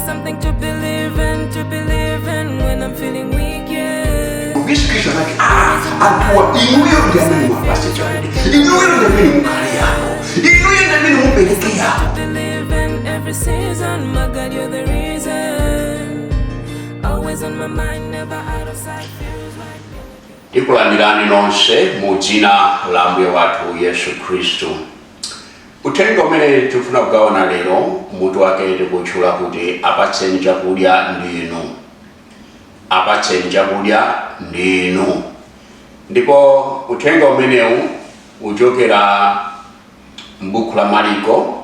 something to believe in when I'm feeling weak, yeah. Yesu Kristo anati akuwa inuyo ndiamini mwapase chakudi, inuyo ndiamini mukali yako, inuyo ndiamini mupeleke yako. Every season, my God, you're the reason. Always on my mind, never out of sight. Feels like Ikulandirani nonse mu dzina la Mbuye wathu Yesu Kristo. Uthenga umene tifuna kugawana lero mutu wake tikutchula kuti apatseni chakudya ndinu. Apatseni chakudya ndinu. Ndipo uthenga umenewu uchokera m'buku la Mariko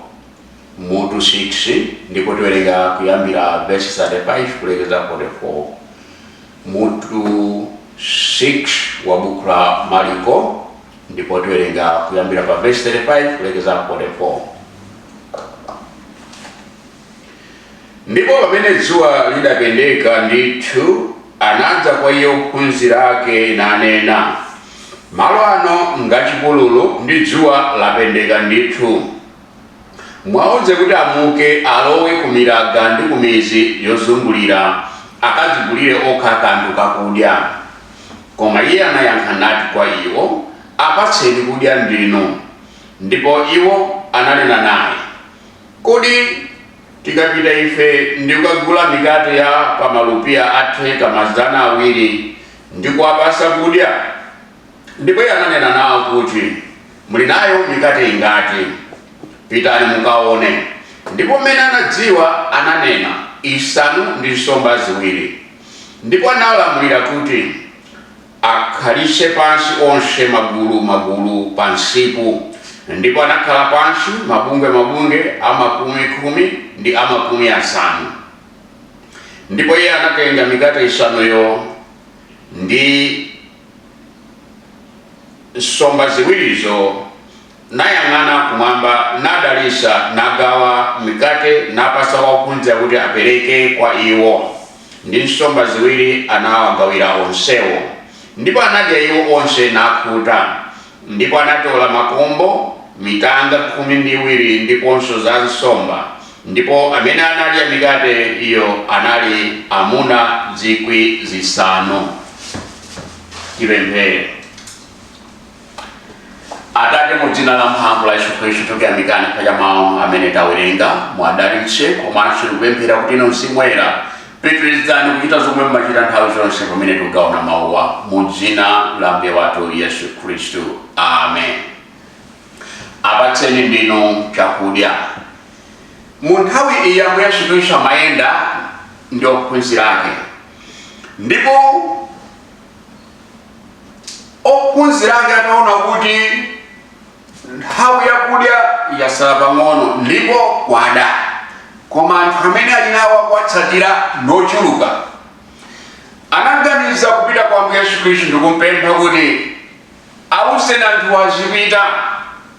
mutu 6 ndipo tiwerenga kuyambira verse 35 kulekeza 44. Mutu 6 wa buku la Mariko ndipo tiwerenga kuyambira pa verse 35 kulekeza 44. Ndipo pamene dzuwa lidapendeka ndithu anadza kwa iye ophunzira ake nanena, malo ano ngachipululu ndi dzuwa lapendeka ndithu. Mwauze kuti amuke alowe ku miraga ndi ku mizi yozungulira akadzigulire okha kanthu kakudya. Koma iye anayankha nati kwa iwo, apatseni kudya ndinu. Ndipo iwo ananena naye, kodi tikapita ife ndi kukagula mikate ya pamalupiya atheka 200 ndi kuwapasa kudya? Ndipo iye ananena nawo kuti, muli nayo mikate ingati? Pitani mukaone. Ndipo mmene anadziwa ananena, 5 ndi nsomba 2. Ndipo analamulira kuti akhalitse pansi onse magulu pansipu. Ndipo anakhala pansi mabungwe a10 ndi a50. Ndipo iye anatenga mikate 5yo ndi nsomba 2zo, nayang'ana kumwamba, nadalitsa, nagawa mikate napasa ophunzira kuti apereke kwa iwo, ndi nsomba 2 anawagawira onsewo. Ndipo anadya iwo onse nakhuta. Ndipo anatola makombo mitanga 12 ndiponso za nsomba. Ndipo amene anadya mikate iyo anali amuna 5,000. Tipemphere. Atate mu dzina la mphamvu la Yesu Kristo tikuyamikani pa mawu amene tawerenga, mwadalitse komanso tikupemphera kuti inu Mzimu Woyera pitirizani kuchita zomwe mumachita nthawi zonse pamene tikugawana mawuwa, mu dzina la Mbuye wathu Yesu Kristo. Amen. Apatseni ndinu chakudya. Mu nthawi iyi yamwe Yesu Kristo amayenda ndi ophunzira ake, ndipo ophunzira ake ataona kuti nthawi yakudya yasala pang'ono ndipo kwada, koma anthu amene ali nawo akuwatsatira nochuluka, anaganiza kupita kwa Ambuye Yesu Kristo ndikumpempha kuti awuzeni anthu azipita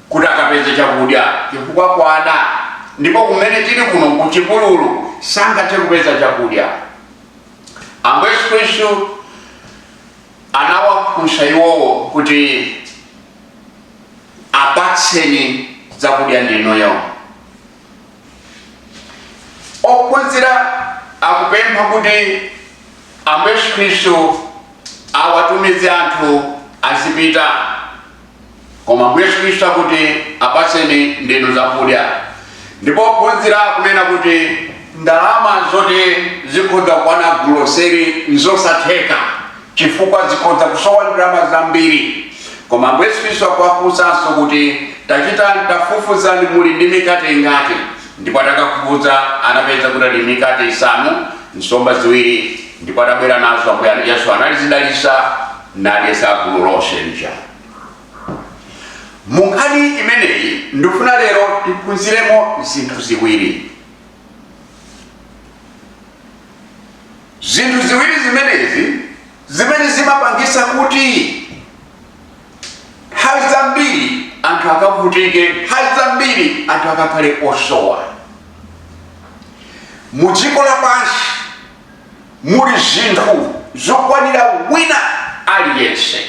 kuti akapeze chakudya chifukwa kwada, ndipo kumene tili kuno ku chipululu sangathe kupeza chakudya. Ambuye Yesu Kristo anawafunsa iwowo kuti apatseni zakudya ndinuyo. Ophunzira akupempha kuti Ambuye Yesu Kristo awatumize anthu azipita, koma Ambuye Yesu Kristo akuti apatseni ndinu zakudya. Ndipo ophunzira akunena kuti ndalama zoti zikhoza kukwana groseri nzosatheka chifukwa zikhoza kusowa ndalama zambiri. Koma Ambuye Yesu Kristo akuwafunsanso kuti tafufuzani muli ndi mikate ingati? Ndipo atakafufuza anapeza kuti ali mikate 5, nsomba 2, ndipo atabwera nazo Ambuye Yesu anazidalitsa nadyetsa gulu lonse lija. Mu nkhani imeneyi ndifuna lero tiphunziremo zinthu ziwiri. Zinthu ziwiri zimenezi zimene zimapangisa kuti nthawi zambiri anthu akavutike, nthawi zambiri anthu akakhale osowa. Mu dziko lapansi muli zinthu zokwanira wina aliyense,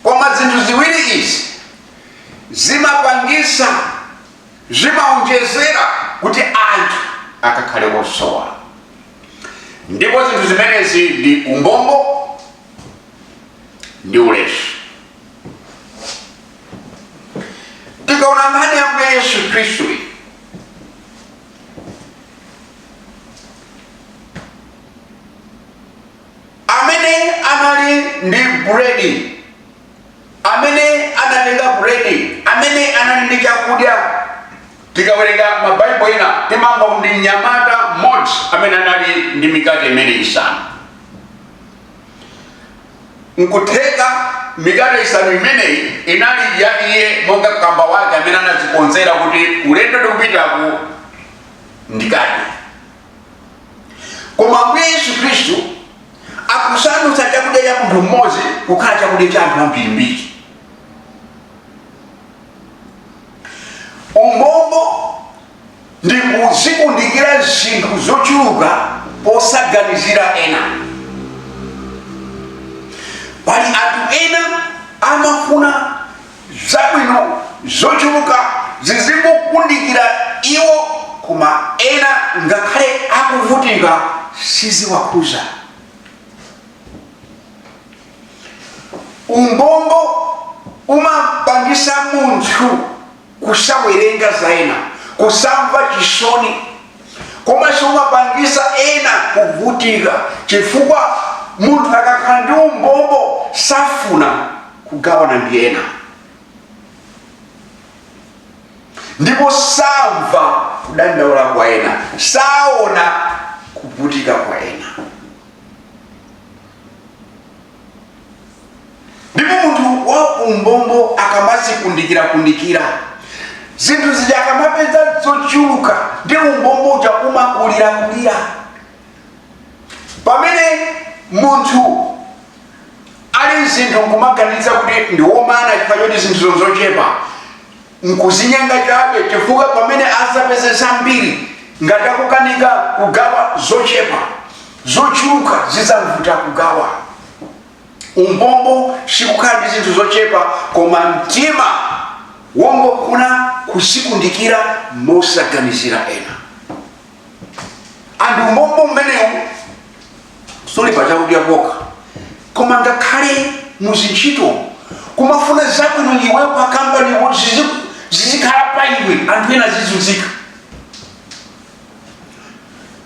koma zinthu ziwiri izi zimapangisa, zimaonjezera kuti anthu akakhale osowa. Ndipo zinthu zimenezi ndi umbombo ndi ulesi. Tikaona nkhani ya Yesu Khristu, amene anali ndi buledi, amene anatenga buledi, amene anali ndi chakudya. Tikawerenga mabaibo ena timamva ndi mnyamata mmodzi amene anali ndi mikate imene isanu. Nkutheka mikate isanu imeneyi inali ya iye monga kamba wake amene anadzikonzera kuti ulendo ndikupitaku ndikadye. Koma Ambuye Yesu Khristu akusandutsa chakudya cha munthu mmodzi kukhala chakudya cha anthu ambirimbiri. Umbombo ndi kuzikundikira zinthu zochuluka posaganizira ena. Pali anthu ena amafuna zabwino zochuluka zizimukundikira iwo, koma ena ngakhale akuvutika siziwakhuza. Umbombo umapangisa munthu kusawerenga za ena, kusamva chisoni, komanso umapangisa ena kuvutika chifukwa munthu akakhala ndi umbombo safuna kugawana ndi ena, ndipo samva kudandaula kwa ena, saona kuvutika kwa ena. Ndipo munthu wa umbombo akamazikundikira zinthu zija akamapeza zochuluka ndi umbombo uja umakulira. Pamene munthu ali zinthu nkumaganiza kuti ndi womana chifukwa choti zinthu zochepa, nkuzinyenga chabe chifukwa pamene azapeze zambiri ngati akukanika kugawa zochepa, zochuluka zizamvuta kugawa. Umbombo sikukhala ndi zinthu zochepa, koma mtima wongofuna kuzikundikira mosaganizira ena. Anthu umbombo mmenewu suli pa chakudya pokha, koma ngakhale muzintchito kumafuna zabwino iwe pa kampani zizikhala pa iwe, anthu ena zizunzika.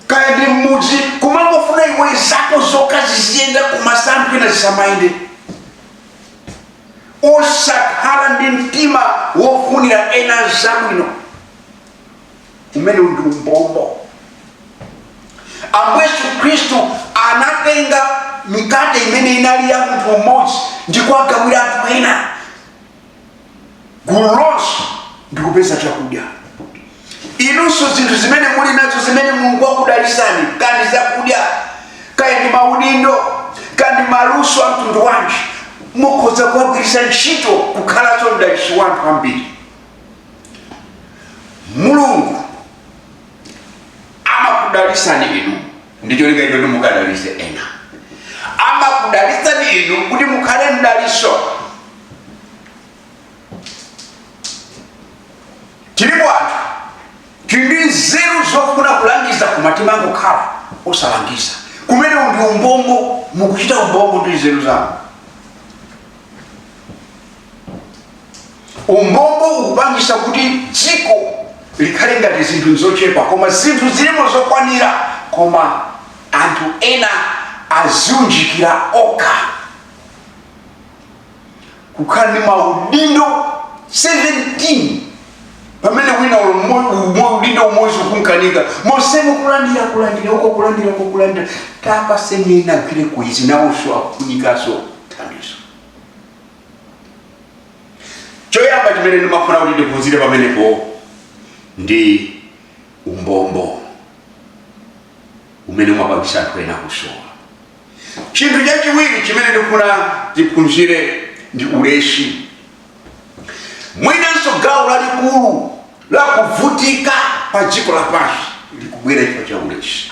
Kaya ndi mmudzi kumangofuna iwe zako zokha ziziyenda kumasa anthu ena zisamayende. Osakhala ndi mtima wofunira ena zabwino, umene ndi umbombo. Ambuye Yesu Khristu anatenga mikate imene inali ya munthu mmodzi ndi kuwagawira anthu ena, gulu lonse ndikupeza chakudya. Inunso zinthu zimene muli nazo zimene Mulungu wakudalisani, kandi zakudya, kaya ndi maudindo, kandi maluso a mtundu wanji, mukhoza kuwagwiritsa ntchito kukhala mdalitso wa anthu ambiri. Mulungu amakudalisani inu ndicho cholinga choti mukadalitse ena. Amakudalisani inu kuti mukhale mdalitso. Tilipo anthu tili nzeru zofuna kulangiza kumatima angokhala osalangiza, kumene ndi umbombo. Mukuchita umbombo ndi nzeru zanu. Umbombo ukupangisa kuti dziko likhale ngati zinthu zochepa, koma zinthu zilimo zokwanira, koma anthu ena aziunjikira okha. Kukhala ndi maudindo 17 pamene wina udindo umodzi ukunkanika mosemu kulandira uko kulandira tapa semi inagwire kuizi nawonso akunikaso thandizo. Choyamba chimene ndimafuna kuti ndiphunzire pamenepo ndi umbombo umene umapangisa anthu ena kusowa. Chinthu chachiwiri chimene ndikufuna tiphunzire ndi ulesi. Mwinanso gawo lalikulu la kuvutika pa dziko lapansi likubwera chifukwa cha ulesi.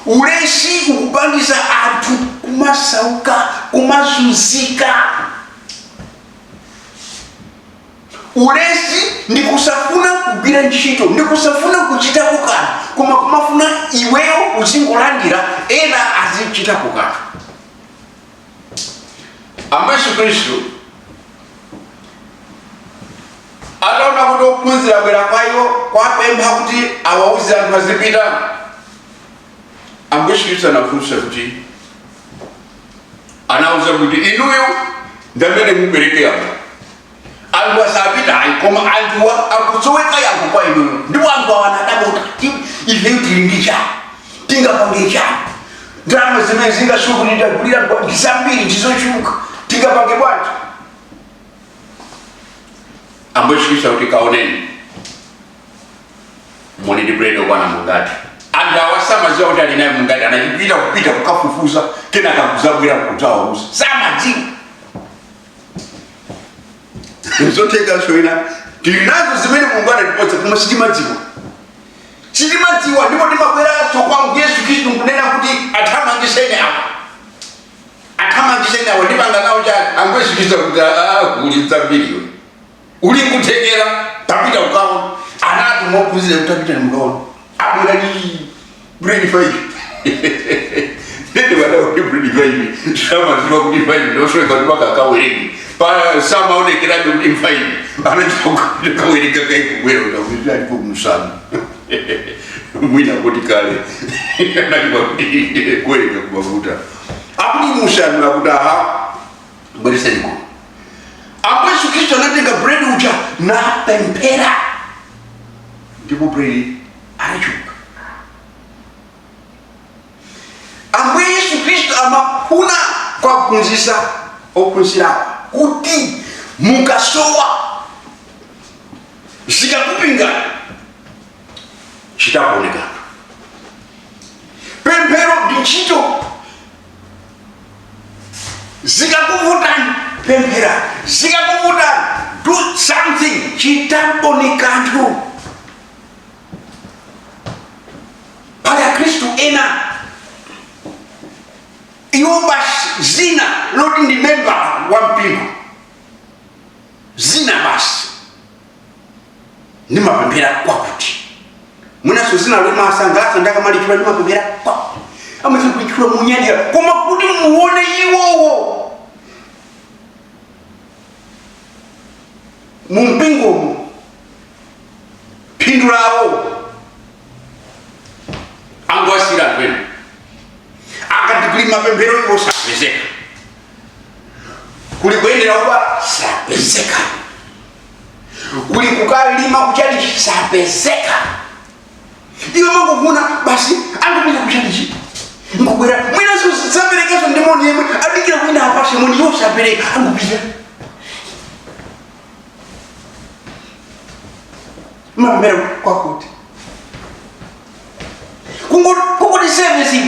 Ulesi ukupangisa anthu kumasauka, kumazunzika. ulesi ndikusafuna kugwira ntchito ndikusafuna kuchitapo kanthu koma kumafuna iweyo uzingolandira ena azichitapo kanthu. Ambuye Yesu Khristu ataona kuti ophunzira abwera kwayo kwapempha kuti awauze anthu azipita. Ambuye Yesu Khristu anafunsa kuti anauza kuti inuyo ndamene mupereke yapo anthu asapita ayi koma anthuwa akutsoweka yankho kwa inuyo. Ndipo anthu awa anadabota ifeyo tili ndi chani tingapange chani ndalama zimene zingashukulira kulira zambiri ndizochuka tingapange bwanji. Ambuye Yesu Khristu kuti kaoneni moni ndi bread okwana mungati. Anthu awa samadziwa kuti ali naye mungati anachipita kupita kukafufuza kena kakuzabwera kutawauza samadziwa. Zotheka shoina tili nazo zimene Mulungu anatipatsa koma sitimadziwa ndipo timabweranso kwa Yesu Khristu kunena kuti athamangiseni awa ndipanga nawo chani. Ambuye Yesu Khristu kuti kuli zambiriwe uli kuthekera tapita ukaona anati mophunzira kuti apita mukaona abwera ndi bread 5 ndi wala kuti bread 5 samadziwa kuti 5 ndosweka kuti wakakawereki pa samaonekera kuti 5 anachitoka kawereka kaikubwera kuti alipo kumsana mwina kuti kale analipa kuti kuwereka kumafuta akuti musana nakuti bwereseni kuno. Ambuye Yesu Khristu anatenga bread uja napemphera ndipo bread anachuka. Ambuye Yesu Khristu amafuna kuwaphunzitsa ophunzirawa kuti mukasowa zikakupingana chitakuonekana. Pemphero ndi ntchito zikakuvutani pemphera zikakuvutani do something chitakuonekana. Pali Khristu ena iwo basi zina loti ndi memba wa mpingo zina basi ndi mapemphera kwakuti mwinaso zina loti asangasa ndakamalichula ndi mapemphera kwakuti amaze kulichula munyadira koma kuti muone iwowo mumpingomo phindu lawo angwasira kwenu akati kuli mapemphero iwo sapezeka kuli kuyendera kuba sapezeka kuli kukalima kuchalichi sapezeka. Iwe mangofuna basi angopita kuchalichi ngobwera mwinaso saperekaso ndi moni yemwe adikira kwina apashe moni yo sapereka angopita mapemphero kwakuti kungoti service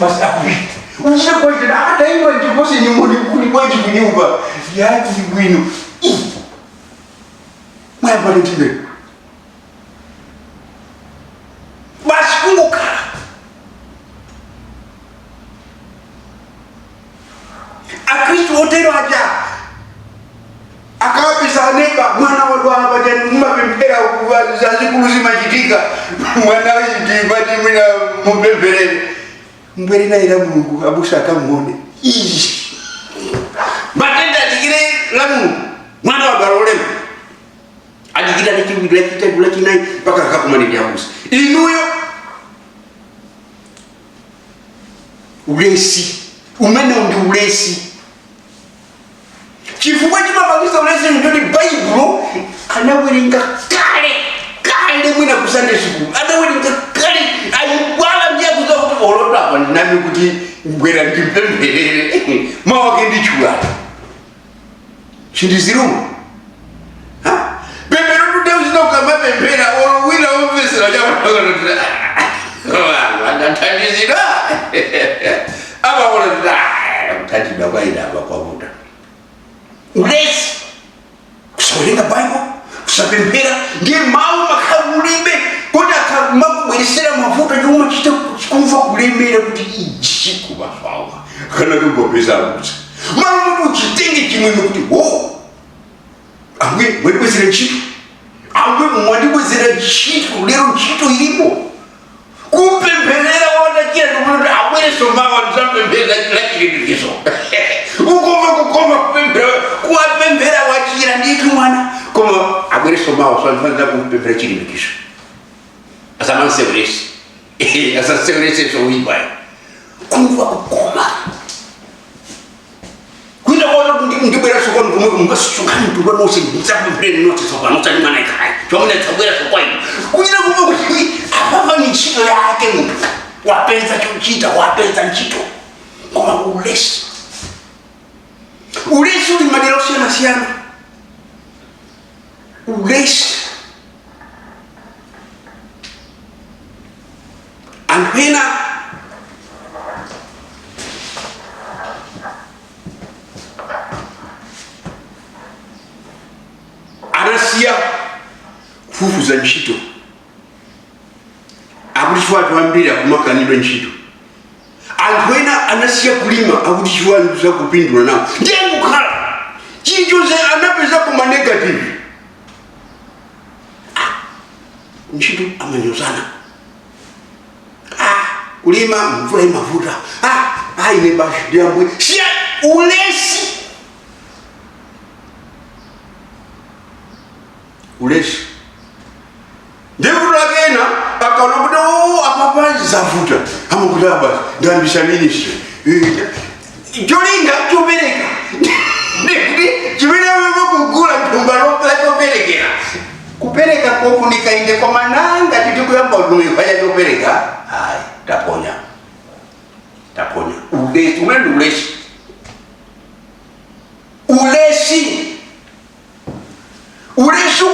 basi akupita uchite kwaitena hata iwe ndikosi ni moni kuli kwaiti kunyumba yati bwino mwaya pale tibe basi kungokhala Akristu otero aja akawapisa neba mwana wadwana pachani mumapemphera zazikulu zimachitika mwana wachitipati mwina mupempherere mbwere naira Mulungu abusa akamuone matenda adikire la Mulungu mwana wadwala olema adikira nechiwiri lachitatu lachinayi mpaka akakumanira abusa. Inuyo ulesi umene ndi ulesi chifukwa chimapangisa ulesi ndoti Baibulo anawerenga kale mwina ku Sunday school anawerenga kale ayibwala ndiye kuza kuti olota apa nami kuti mbwera ndipempherere mawake ndichula chindiziruma pemphero tudeuzinauka mapemphera wina womvesera chamatokatotira andathandizira apaona kuthandidwa kwaidaba kwakuta ulesi kusawerenga Bible kusapemphera ndiye mawu makhamulibe kuti akamabweresera mavuto chomwe chita kumva kulemera kuti ichi kubafawa kana kungopeza kuti mawu kuti uchitenge chimwemwe kuti wo amwe mwebwezera ntchito amwe mwandibwezera ntchito lero ntchito ilipo kupempherera wandachira ndikuti abwereso mawa ndisapemphera chilachilikizo ukoma kupemphera kuwapemphera wachira ndithu mwana koma abwereso mawa sandifanira kupemphera chilikizo asamanseweresi asasewereseso uyipayo kumva kukoma kuita kwaona ndibwera sokoni kumwe mungasukani tuba nose ndisapemphera noti sokoni usani mwana ikhaya chomune tsabwera sokoni kuita kumwe kuti apapa ni ntchito yake munthu wapedza chochita wapedza ntchito koma ulesi uli madera osiyanasiyana ulesi anthu ena anasiya kufufuza ntchito akuti chiwatu ambiri akumakanidwa ntchito anthu ena anasiya kulima akuti chiwatu zakupindula nawo ndiye kukhala chilichonse anapeza koma negative ntchito amanyozana kulima mvula imavuta ine basi ndiambwe siya ulesi ndikutulakena akaona kuti apapa zavuta amakuti basi ndambisa ministry cholinga chopereka ndikuti chimene kugula mtumba choperekera kupereka kofunika inde kwa mananga titikuyamba utumifanya chopereka hayi taponya ulesi umene ulesi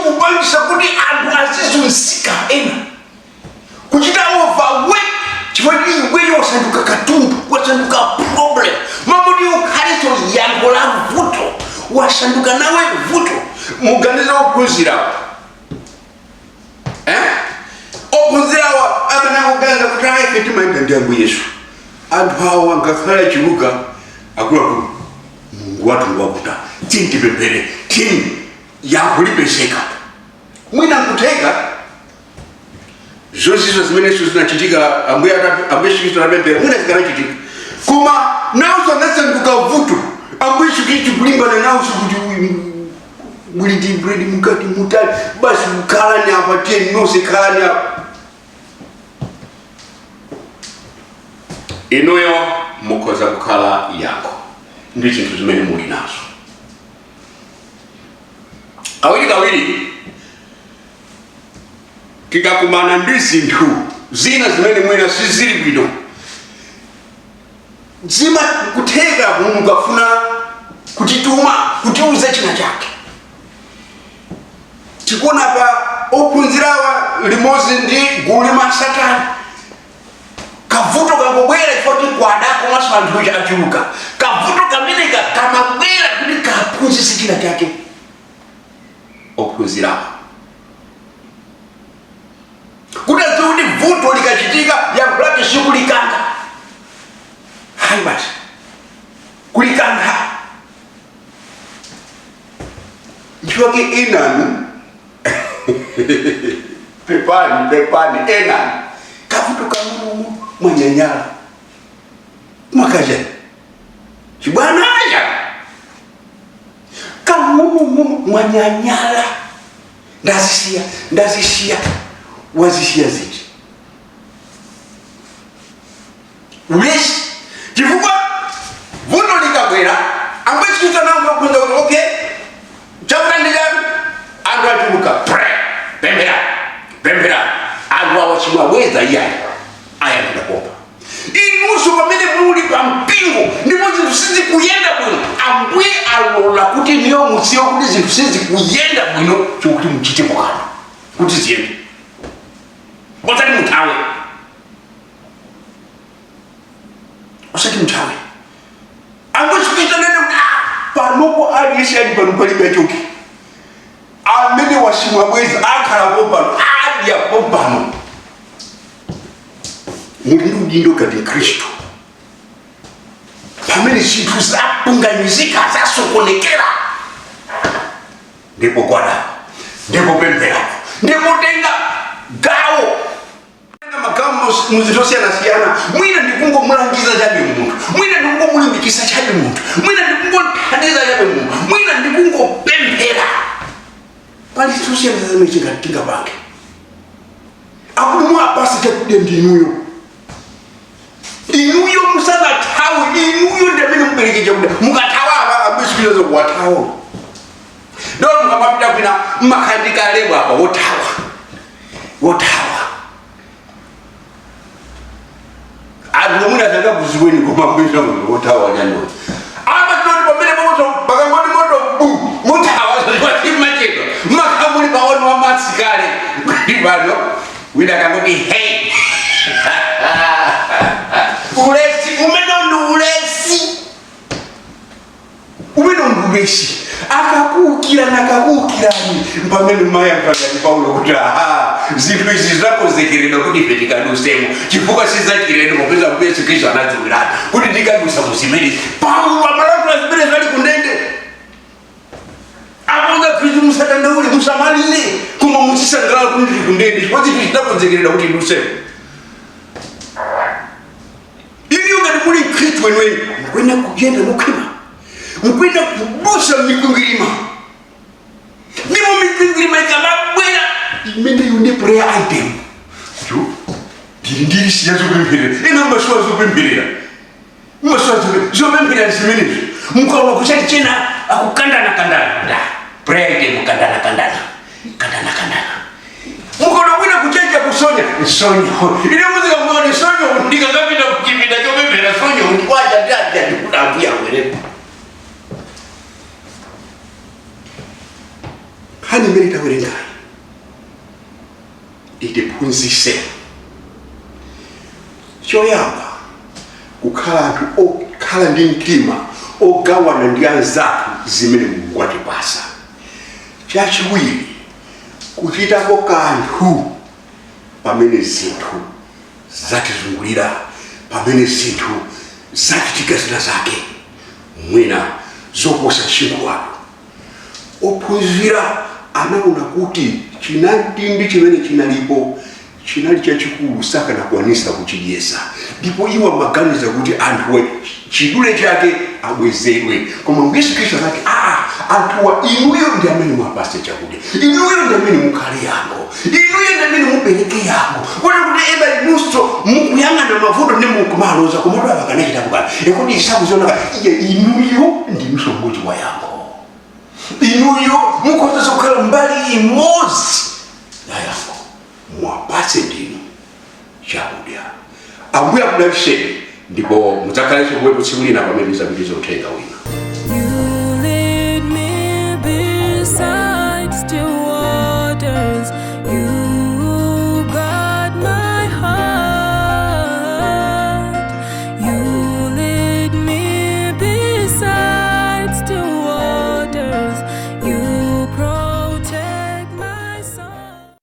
kupangisa kuti anthu azizunzika ena kuchita overwork chifukwa iweyo wasanduka katundu wasanduka problem mamuti ukhaliso yankho la vuto wasanduka nawe vuto muganiza ophunzirawo ophunzirawo akanakuganiza kuti ife timayenda ndi Ambuye Yesu anthu awo angakhala chiluka akuluakulu Mungu wathu wakuta tintipemphere tini yakulipeseka mwina nkuteka zonse zimene zinachitika Ambuye Kristu anapemphera mwina zikanachitika koma nawso anasanduka vuto Ambuye Kristu kulimbana nawso kuti muliti bread mukati mutali basi mukhalani apa tiyeni nonse khalani apa inuyo mukhoza kukhala yankho ndi zinthu zimene muli nazo kawiri tikakumana ndi zinthu zina zimene mwina sizili bwino zima kutheka Mulungu afuna kutituma kutiuza china chake tikuona pa ophunzirawa limodzi ndi gulu la Satani kavuto kangobwera chifukwa kwadako maso anthu achuluka kavuto kameneka kamabwera kuti kaphunzitse china chake ophunzirawa kuti adziwe kuti vuto likachitika yankho lake sikulikanga hayi basi kulikanga chifukwa enanu pepani enanu kavuto kamumu mwanyanyala mwakaja chibwana aja kamumu mwanyanyala ndazishia wazishia ziti ulesi chifukwa vuto likabwera Ambuye Kristu anaanza kufunza kuti okay chakula ndijani anthu atuluka pembera anthu awachimwaweza iyayi aya ndakopa inunso pamene muli pa mpingo ndipo zinthu sizikuyenda bwino Ambuye alola kuti niyo musiwe kuti zinthu sizikuyenda bwino chokuti muchite kukana kuti ziyende osati muthawe Ambuye Kristu anene panopo aliyense ali pano palibe choki amene wachimwabweza akhalapo pano adyapo pano muli ndi udindo kati Kristu pamene zinthu zapunganyizika zasokonekera ndipo gwada, ndipo pemphera, ndipo tenga gawo. Magawo muzitosiyana-siyana, mwina ndikungomulangiza chabe munthu, mwina ndikungomulimbikitsa chabe munthu, mwina ndikungothandiza chabe munthu, mwina ndikungopemphera. Pali tosiyana zimene tingapange. Akuli mwapasa chakudya ndinuyo. Inuyo musanathawe, inuyo ndi amene mupereke chakudya. Mukathawa abisikulizo kuwathawa. Ndio mukamapita kwina mmakhandika lebo apa wothawa. Adumuna tanga kuziweni kumabisha wothawa nyando. Apa toti pamene moto bakangoti moto muthawa zwati macheto. Makamuli baona wa matsikale. Ndibano wina kangoti hey. Ulesi umeno ulesi. Umeno ndulesi. Akakukira nakakukirani pamene maya mpakati Paulo kuti zinthu izi zakonzekeredwa kuti ife tikadusemo chifukwa sizachirendo popeza Yesu Khristu anadziwirana kuti tikadusa muzimene Paulo amalankhula zimene zali kundende. Akonga Khristu musadandaule musamalire koma muzisangalala kuti tili kundende chifukwa zinthu zidakonzekeredwa kuti idusemo. Iniyo ngati muli Khristu wenweni mukwenda kuyenda mukhwima, mukwenda kubusa mikwingwirima. Ndipo mikwingwirima ikamabwera imene yune prayer item. Ndiri siya zopemphera. Ina masuwa zopemphera. Masuwa zopemphera zimenezo. Mukaona kuchati chena akukandana. Prayer item kandana. Mukaona kwina kuchenja kusonya. Ine muzika mwani sonyo ndikakapita kuchipinda chopemphera sonyo ndikwacha ndati kudambuya kwere. Hani merita werenga itiphunzise choyamba kukhala anthu okhala ndi mtima ogawana ndi anzathu zimene Mulungu watipasa. Chachiwiri kuchitako kanthu pamene zinthu zatizungulira, pamene zinthu zachitika zina zake mwina zoposa chingwalo. Ophunzira anaona kuti chinatindi chimene chinalipo chinali chachikulu sakanakwanisa kuchidyesa, ndipo iwo amaganiza kuti anthu chidule chake abwezedwe. Koma Yesu Khristu anati anthuwa inuyo ndi amene mwapase chakudya, inuyo ndi amene mukhale yango, inuyo ndi amene mupereke yango. Kuti eba inuso mukuyang'ana mavuto ndi mukumaloza komatu apakanachita kukala ekuti isakuzionaka iye inuyo ndi msongozi wa yango. Inuyo mukoza kukhala mbali imodzi ya yango, mwapase ndinu chakudya. Ambuye akudalitseni ndipo mudzakhalenso mwepo tsiku lina pamene zabiri zothenga wina.